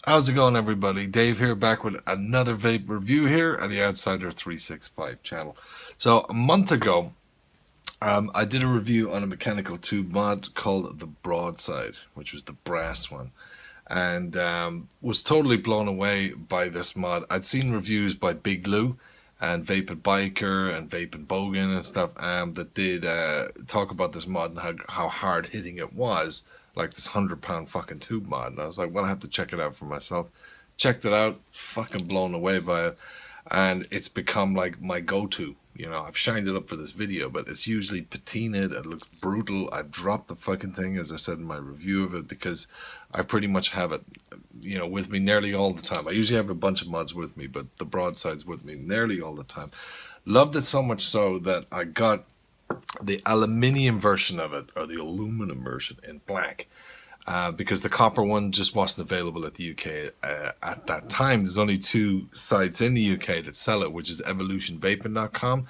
How's it going, everybody? Dave here, back with another vape review here at the Outsider 365 channel. So a month ago, I did a review on a mechanical tube mod called the Broadside, which was the brass one, and was totally blown away by this mod. I'd seen reviews by Big Lou and Vapid Biker and Vapid Bogan and stuff that did talk about this mod and how hard hitting it was, like this 100-pound fucking tube mod. And I was like, well, I have to check it out for myself. Checked it out, fucking blown away by it, and it's become like my go-to. You know, I've shined it up for this video, but it's usually patinaed. It looks brutal. I dropped the fucking thing, as I said in my review of it, because I pretty much have it, you know, with me nearly all the time. I usually have a bunch of mods with me, but the Broadside's with me nearly all the time. Loved it so much so that I got the aluminium version of it, or the aluminum version in black. Because the copper one just wasn't available at the UK at that time. There's only two sites in the UK that sell it, which is evolutionvaping.com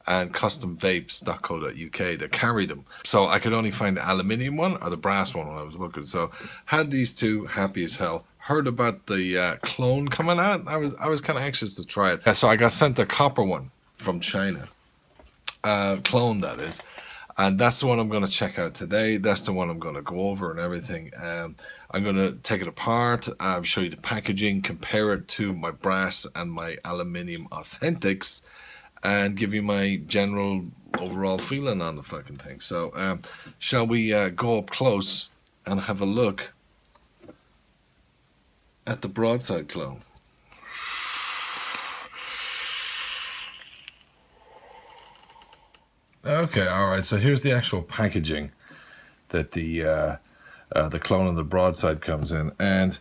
and customvapes.co.uk that carry them. So I could only find the aluminium one or the brass one when I was looking. So had these two, happy as hell. Heard about the clone coming out. I was kind of anxious to try it. So I got sent the copper one from China. Clone, that is. And that's the one I'm going to check out today. That's the one I'm going to go over and everything. I'm going to take it apart, show you the packaging, compare it to my brass and my aluminium authentics, and give you my general overall feeling on the fucking thing. So shall we go up close and have a look at the Broadside clone? Okay, all right. So here's the actual packaging that the clone of the Broadside comes in, and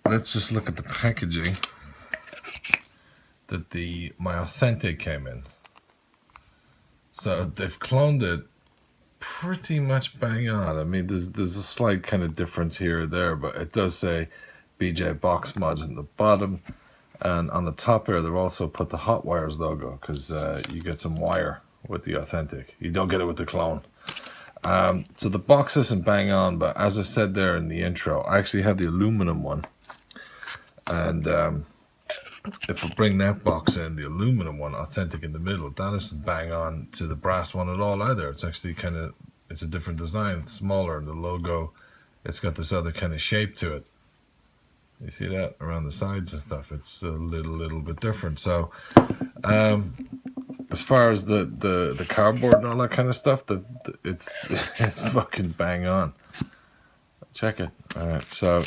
let's just look at the packaging that my authentic came in. So they've cloned it pretty much bang on. I mean, there's a slight kind of difference here or there, but it does say BJ Box Mods in the bottom, and on the top here they've also put the Hot Wires logo, because you get some wire with the authentic. You don't get it with the clone. So the box isn't bang on, but as I said there in the intro, I actually have the aluminum one. And if I bring that box in, the aluminum one, authentic in the middle, that isn't bang on to the brass one at all either. It's actually kind of, it's a different design. It's smaller, and the logo, it's got this other kind of shape to it. You see that around the sides and stuff? It's a little bit different. So, as far as the cardboard and all that kind of stuff, it's fucking bang on. Check it. All right, so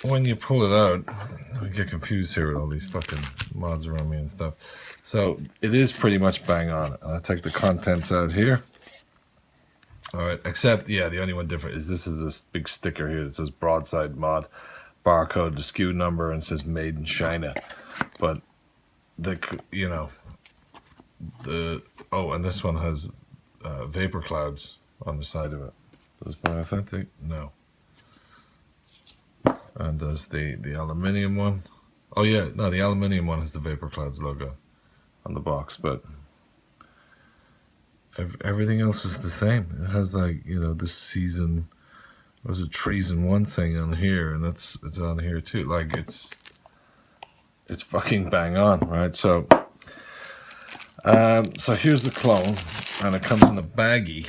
when you pull it out, I get confused here with all these fucking mods around me and stuff. So it is pretty much bang on. I'll take the contents out here. All right, except, yeah, the only one different is this is this big sticker here that says Broadside Mod, barcode, the SKU number, and it says Made in China. But and this one has vapor clouds on the side of it. Does my authentic? No. And does the aluminium one? Oh yeah, no, the aluminium one has the vapor clouds logo on the box, but everything else is the same. It has, like, you know, this season, was it trees and one thing on here, and it's on here too. Like, it's fucking bang on, right? So here's the clone, and it comes in a baggie,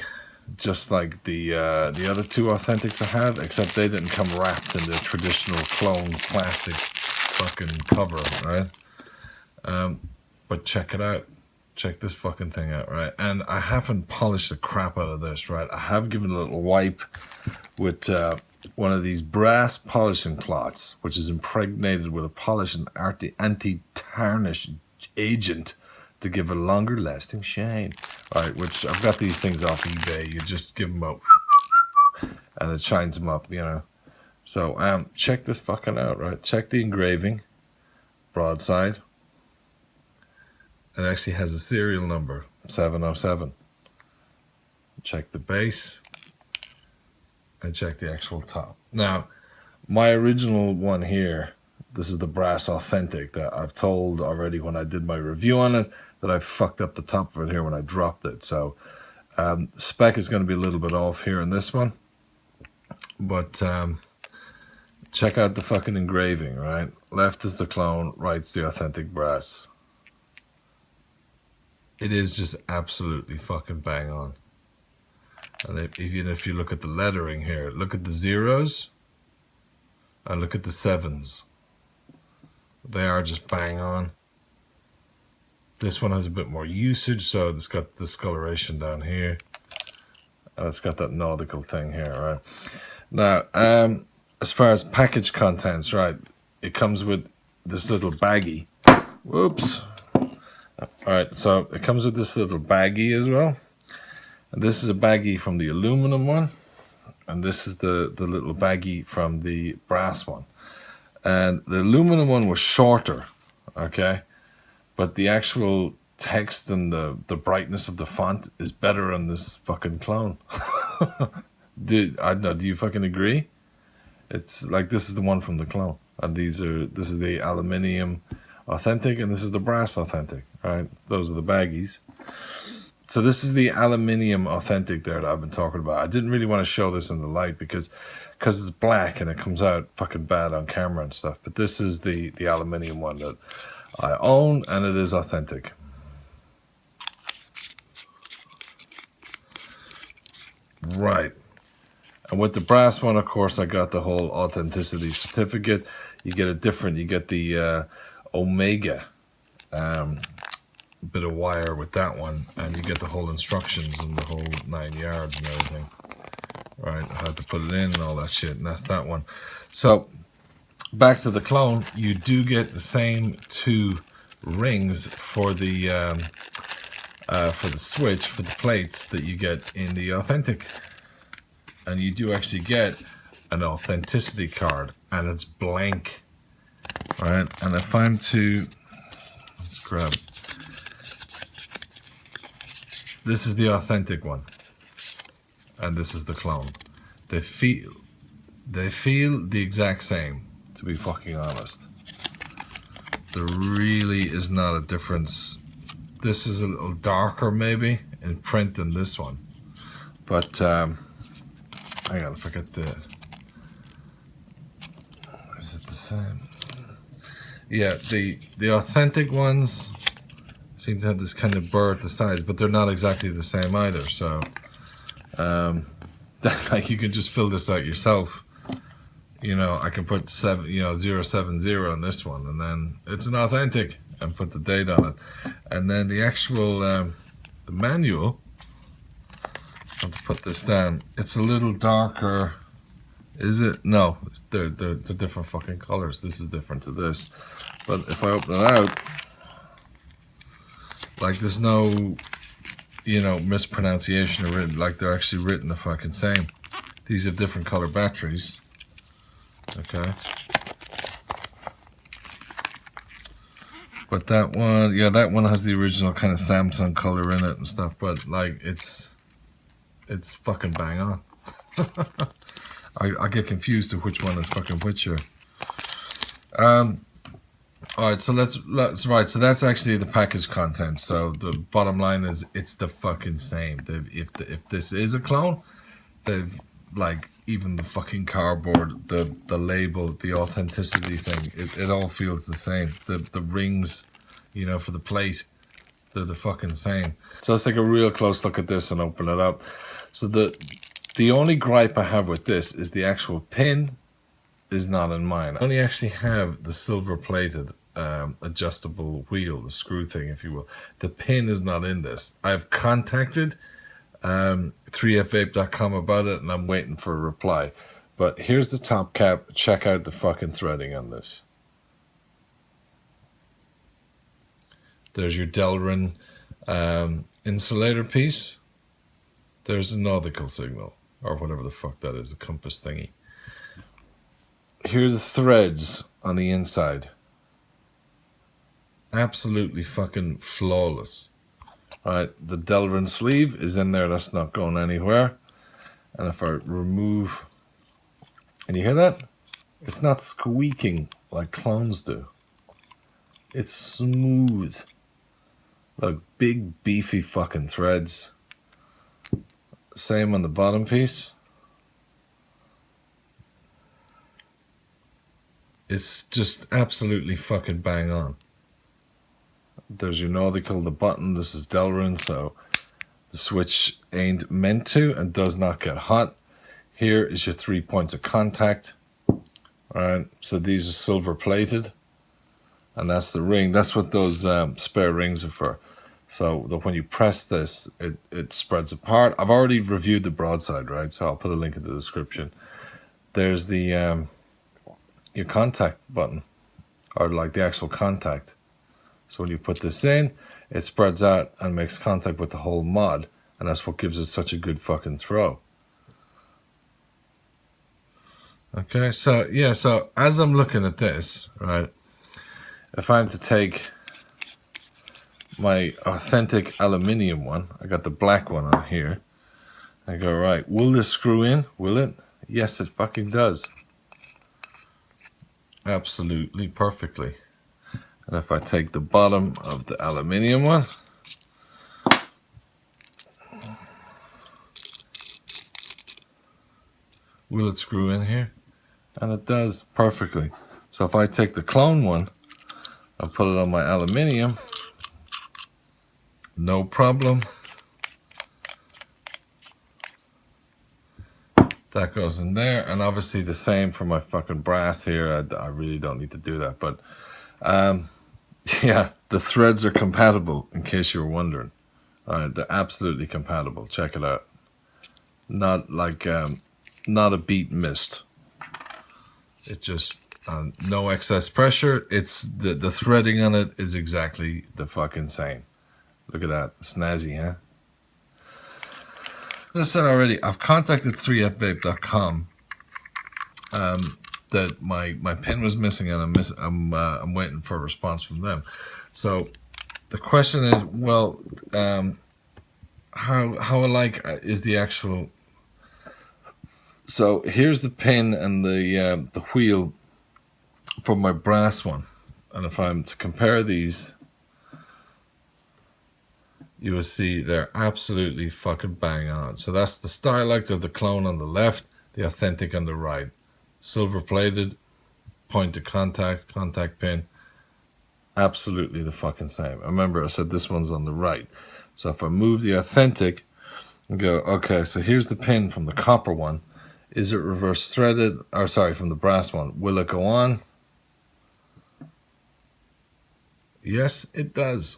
just like the other two authentics I had, except they didn't come wrapped in the traditional clone plastic fucking cover, right? But check it out. Check this fucking thing out, right? And I haven't polished the crap out of this, right? I have given it a little wipe with one of these brass polishing cloths, which is impregnated with a polish and anti-tarnish agent to give a longer lasting shine. All right, which I've got these things off eBay. You just give them out and it shines them up, you know. So check this fucking out, right? Check the engraving, Broadside. It actually has a serial number, 707. Check the base and check the actual top. Now, my original one here, this is the brass authentic that I've told already when I did my review on it that I fucked up the top of it here when I dropped it. So spec is going to be a little bit off here in this one, but check out the fucking engraving, right? Left is the clone, right's the authentic brass. It is just absolutely fucking bang on. And even if you look at the lettering here, look at the zeros and look at the sevens. They are just bang on. This one has a bit more usage, so it's got discoloration down here. And it's got that nautical thing here, right? Now, as far as package contents, right, it comes with this little baggie. Whoops. Alright, so it comes with this little baggie as well. And this is a baggie from the aluminum one. And this is the little baggie from the brass one. And the aluminum one was shorter, okay? But the actual text and the brightness of the font is better on this fucking clone. I don't know, do you fucking agree? It's like this is the one from the clone. And this is the aluminium authentic and this is the brass authentic, right? Those are the baggies. So this is the aluminium authentic there that I've been talking about. I didn't really want to show this in the light because it's black and it comes out fucking bad on camera and stuff. But this is the aluminium one that I own and it is authentic. Right. And with the brass one, of course, I got the whole authenticity certificate. You get the Omega bit of wire with that one, and you get the whole instructions and the whole 9 yards and everything, right? How to put it in and all that shit, and that's that one. So back to the clone, you do get the same two rings for the switch, for the plates that you get in the authentic, and you do actually get an authenticity card, and it's blank, right? And if I'm to, let's grab. This is the authentic one, and this is the clone. They feel the exact same, to be fucking honest. There really is not a difference. This is a little darker maybe in print than this one, but hang on, if I get the, is it the same? Yeah, the authentic ones seem to have this kind of burr at the sides, but they're not exactly the same either. So, like you can just fill this out yourself. You know, I can put 070 on this one, and then it's an authentic, and put the date on it. And then the actual the manual. I have to put this down. It's a little darker. Is it? No, they're different fucking colors. This is different to this. But if I open it out. Like there's no, mispronunciation or written, like they're actually written the fucking same. These have different color batteries. Okay. But that one, yeah, that one has the original kind of Samsung color in it and stuff, but like it's fucking bang on. I get confused of which one is fucking which here. All right, so so that's actually the package content. So the bottom line is it's the fucking same. If this is a clone, they've like even the fucking cardboard, the label, the authenticity thing, it all feels the same. The rings, for the plate, they're the fucking same. So let's take a real close look at this and open it up. So the only gripe I have with this is the actual pin is not in mine. I only actually have the silver plated adjustable wheel, the screw thing, if you will. The pin is not in this. I've contacted 3fvape.com about it, and I'm waiting for a reply. But here's the top cap. Check out the fucking threading on this. There's your Delrin insulator piece. There's a nautical signal, or whatever the fuck that is, a compass thingy. Here are the threads on the inside. Absolutely fucking flawless. Right, the Delrin sleeve is in there. That's not going anywhere. And if I remove, and you hear that? It's not squeaking like clones do. It's smooth. Like big beefy fucking threads. Same on the bottom piece. It's just absolutely fucking bang on. There's your nautical, the button. This is Delrin, so the switch ain't meant to and does not get hot. Here is your 3 points of contact. Alright, so these are silver plated. And that's the ring. That's what those spare rings are for. So that when you press this, it spreads apart. I've already reviewed the Broadside, right? So I'll put a link in the description. There's the your contact button, or like the actual contact. So when you put this in, it spreads out and makes contact with the whole mod, and that's what gives it such a good fucking throw. Okay, so yeah, so as I'm looking at this, right, if I'm to take my authentic aluminium one, I got the black one on here, I go, right, will this screw in? Will it? Yes, it fucking does. Absolutely perfectly. And if I take the bottom of the aluminium one, will it screw in here? And it does perfectly. So if I take the clone one and put it on my aluminium, no problem. That goes in there, and obviously the same for my fucking brass here. I really don't need to do that, but yeah, the threads are compatible, in case you were wondering. They're absolutely compatible. Check it out. Not like not a beat missed. It just no excess pressure. It's the threading on it is exactly the fucking same. Look at that, snazzy, huh? As I said already, I've contacted 3fvape.com. That my pin was missing, and I'm waiting for a response from them. So the question is, well, how alike is the actual? So here's the pin and the wheel for my brass one, and if I'm to compare these, you will see they're absolutely fucking bang on. So that's the Stylite of the clone on the left, the authentic on the right. Silver plated, point of contact pin, absolutely the fucking same. Remember I said this one's on the right. So if I move the authentic and go, okay, so here's the pin from the copper one. Is it reverse threaded? Or sorry, from the brass one. Will it go on? Yes, it does.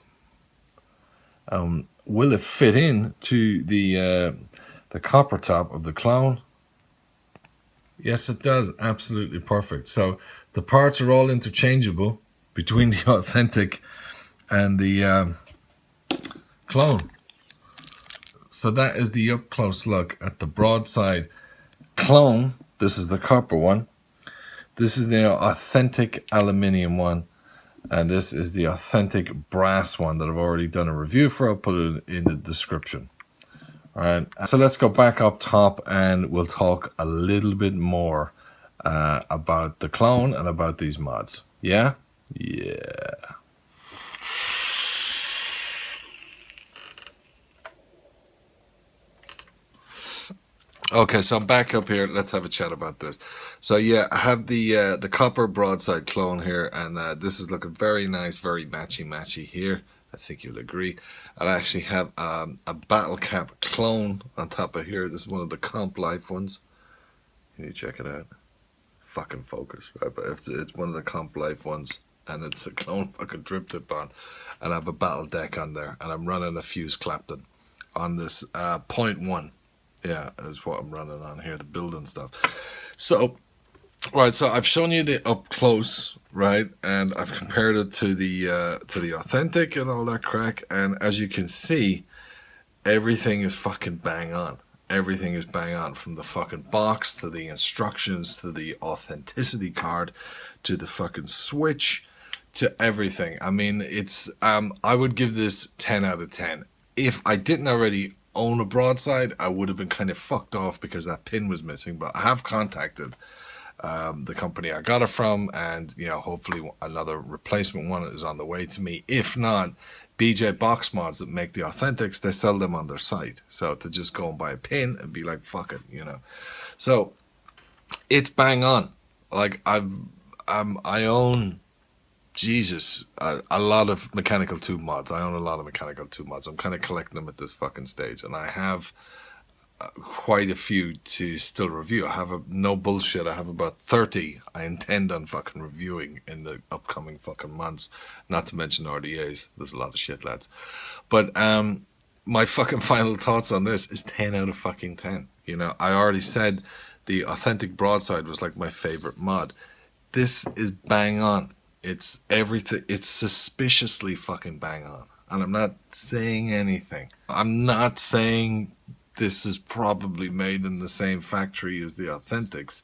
Will it fit in to the copper top of the clone? Yes, it does. Absolutely perfect. So the parts are all interchangeable between the authentic and the clone. So that is the up close look at the Broadside clone. This is the copper one. This is the authentic aluminium one. And this is the authentic brass one that I've already done a review for. I'll put it in the description. All right, so let's go back up top and we'll talk a little bit more about the clone and about these mods. Yeah? Yeah. Okay, so I'm back up here. Let's have a chat about this. So yeah, I have the copper Broadside clone here, and this is looking very nice, very matchy here. I think you'll agree. I actually have a Battle Cap clone on top of here. This is one of the Comp Life ones. Can you check it out? Fucking focus, right? But it's one of the Comp Life ones, and it's a clone fucking drip tip on, and I have a Battle Deck on there, and I'm running a Fuse Clapton on this 0.1. Yeah, is what I'm running on here, the building stuff. So, right, so I've shown you the up close, right, and I've compared it to the authentic and all that crack, and as you can see, everything is fucking bang on. Everything is bang on, from the fucking box to the instructions to the authenticity card to the fucking switch to everything. I mean, it's I would give this 10 out of 10. If I didn't already own a Broadside, I would have been kind of fucked off because that pin was missing, but I have contacted the company I got it from, and you know, hopefully another replacement one is on the way to me. If not, BJ Box Mods that make the authentics, they sell them on their site, so to just go and buy a pin and be like, fuck it, you know. So it's bang on. Like I own, Jesus, a lot of mechanical tube mods. I own a lot of mechanical tube mods. I'm kind of collecting them at this fucking stage, and I have quite a few to still review. I have no bullshit. I have about 30 I intend on fucking reviewing in the upcoming fucking months. Not to mention RDAs. There's a lot of shit, lads. But my fucking final thoughts on this is 10 out of fucking 10. You know, I already said the authentic broadside was like my favorite mod. This is bang on. It's everything. It's suspiciously fucking bang on. And I'm not saying anything. I'm not saying this is probably made in the same factory as the authentics,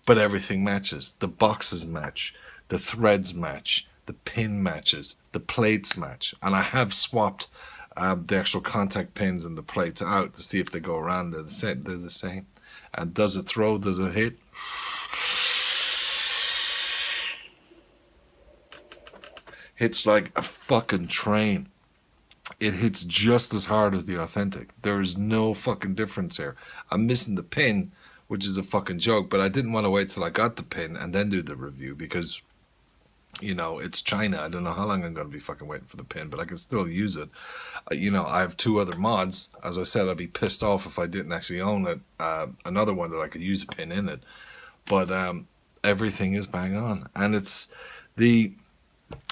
but everything matches. The boxes match, the threads match, the pin matches, the plates match. And I have swapped the actual contact pins and the plates out to see if they go around. They're the same. They're the same. And does it throw? Does it hit? Hits like a fucking train. It hits just as hard as the authentic. There is no fucking difference here. I'm missing the pin, which is a fucking joke, but I didn't want to wait till I got the pin and then do the review because, you know, it's China. I don't know how long I'm going to be fucking waiting for the pin, but I can still use it. You know, I have 2 other mods. As I said, I'd be pissed off if I didn't actually own it. Another one that I could use a pin in it. But everything is bang on. And it's the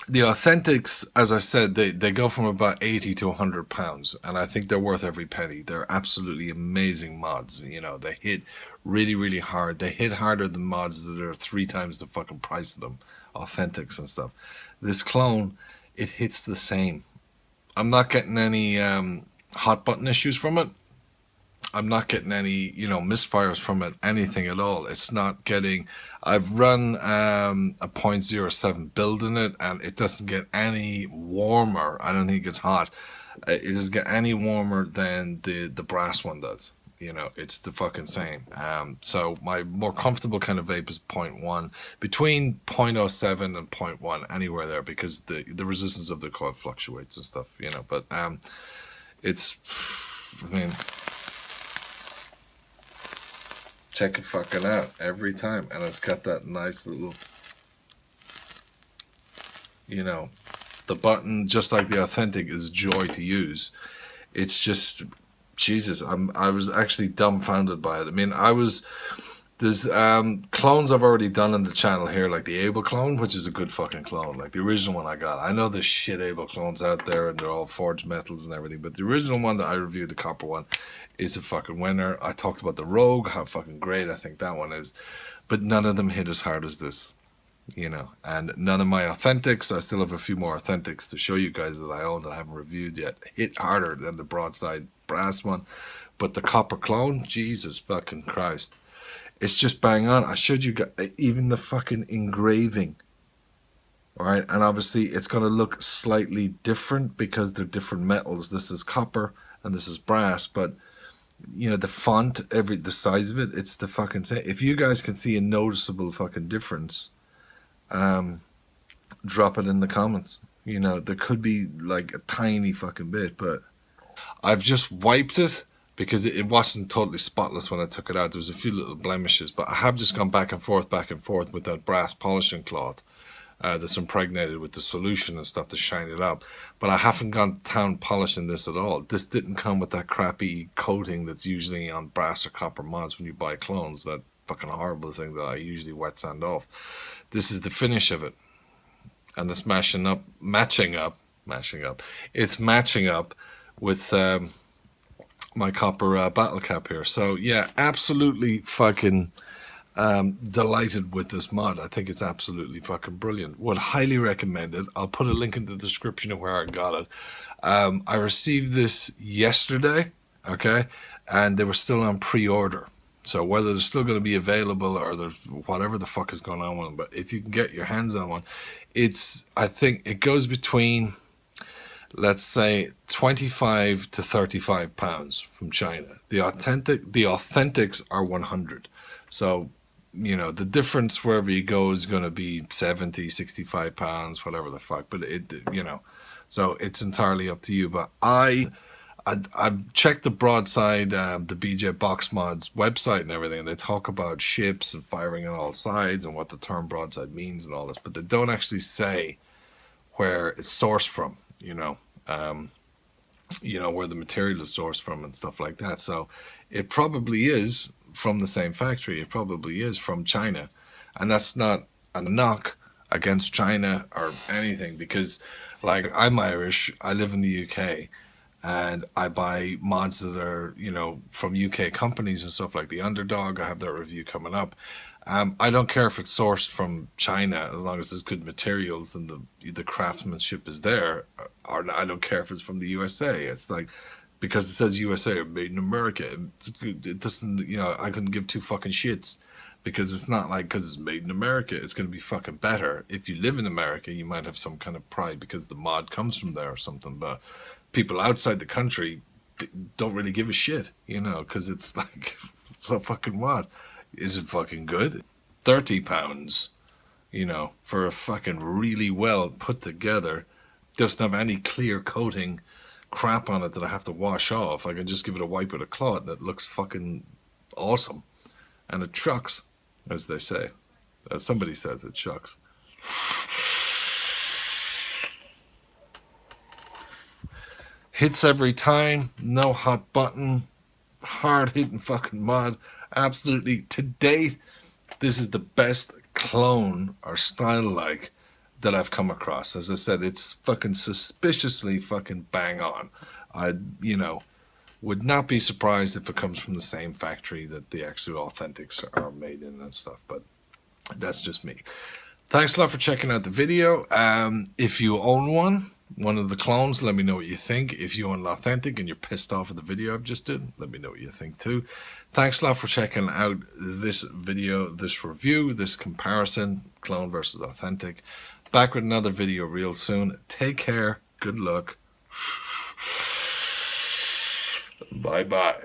authentics, as I said, they go from about 80 to 100 pounds, and I think they're worth every penny. They're absolutely amazing mods. You know, they hit really, really hard. They hit harder than mods that are 3 times the fucking price of them, authentics and stuff. This clone, it hits the same. I'm not getting any hot button issues from it. I'm not getting any, you know, misfires from it, anything at all. It's not getting. I've run a .07 build in it, and it doesn't get any warmer. I don't think it's hot. It doesn't get any warmer than the brass one does. You know, it's the fucking same. So my more comfortable kind of vape is .1, between .07 and .1, anywhere there, because the resistance of the coil fluctuates and stuff. You know, but it's, I mean. Check it fucking out every time, and it's got that nice little, you know, the button, just like the authentic, is joy to use. It's just, Jesus, I was actually dumbfounded by it. I mean, there's clones I've already done on the channel here, like the Able clone, which is a good fucking clone, like the original one I got. I know there's shit Able clones out there, and they're all forged metals and everything, but the original one that I reviewed, the copper one, is a fucking winner. I talked about the Rogue, how fucking great I think that one is, but none of them hit as hard as this, you know. And none of my authentics, I still have a few more authentics to show you guys that I own that I haven't reviewed yet, hit harder than the Broadside brass one. But the copper clone, Jesus fucking Christ, it's just bang on. I showed you guys even the fucking engraving, all right? And obviously it's going to look slightly different because they're different metals. This is copper and this is brass, but you know, the font, the size of it, it's the fucking same. If you guys can see a noticeable fucking difference, drop it in the comments. You know, there could be like a tiny fucking bit, but I've just wiped it because it wasn't totally spotless when I took it out. There was a few little blemishes, but I have just gone back and forth with that brass polishing cloth that's impregnated with the solution and stuff to shine it up. But I haven't gone down polishing this at all. This didn't come with that crappy coating that's usually on brass or copper mods when you buy clones, that fucking horrible thing that I usually wet sand off. This is the finish of it. And it's matching up. It's matching up with my copper battle cap here. So yeah, absolutely fucking delighted with this mod. I think it's absolutely fucking brilliant. Would highly recommend it. I'll put a link in the description of where I got it. I received this yesterday, okay, and they were still on pre-order. So whether they're still going to be available or there's whatever the fuck is going on with them, but if you can get your hands on one, I think it goes between, let's say, 25 to 35 pounds from China. The authentics are 100. So, you know, the difference wherever you go is going to be 70, 65 pounds, whatever the fuck. But you know, so it's entirely up to you. But I I've checked the Broadside, the BJ Box Mods website and everything, and they talk about ships and firing on all sides and what the term broadside means and all this, but they don't actually say where it's sourced from, um, where the material is sourced from and stuff like that. So it probably is from the same factory. It probably is from China, and that's not a knock against China or anything because, like, I'm Irish. I live in the UK, and I buy mods that are, from UK companies and stuff like the Underdog. I have that review coming up. I don't care if it's sourced from China as long as there's good materials and the craftsmanship is there. Or I don't care if it's from the USA. It's like because it says USA or made in America. It doesn't, I couldn't give two fucking shits because it's not like because it's made in America, it's going to be fucking better. If you live in America, you might have some kind of pride because the mod comes from there or something. But people outside the country don't really give a shit, because it's like, so fucking what? Is it fucking good? £30, for a fucking really well put together, doesn't have any clear coating crap on it that I have to wash off. I can just give it a wipe with a cloth that looks fucking awesome. And it chucks, as they say. As somebody says, it chucks. Hits every time, no hot button, hard hitting fucking mod. Absolutely, to date, this is the best clone or style like that I've come across. As I said, it's fucking suspiciously fucking bang on. I, would not be surprised if it comes from the same factory that the actual authentics are made in and stuff, but that's just me. Thanks a lot for checking out the video. If you own one of the clones, let me know what you think. If you own an authentic and you're pissed off at the video I've just did, let me know what you think too. Thanks a lot for checking out this video, this review, this comparison, clone versus authentic. Back with another video real soon. Take care. Good luck. Bye-bye.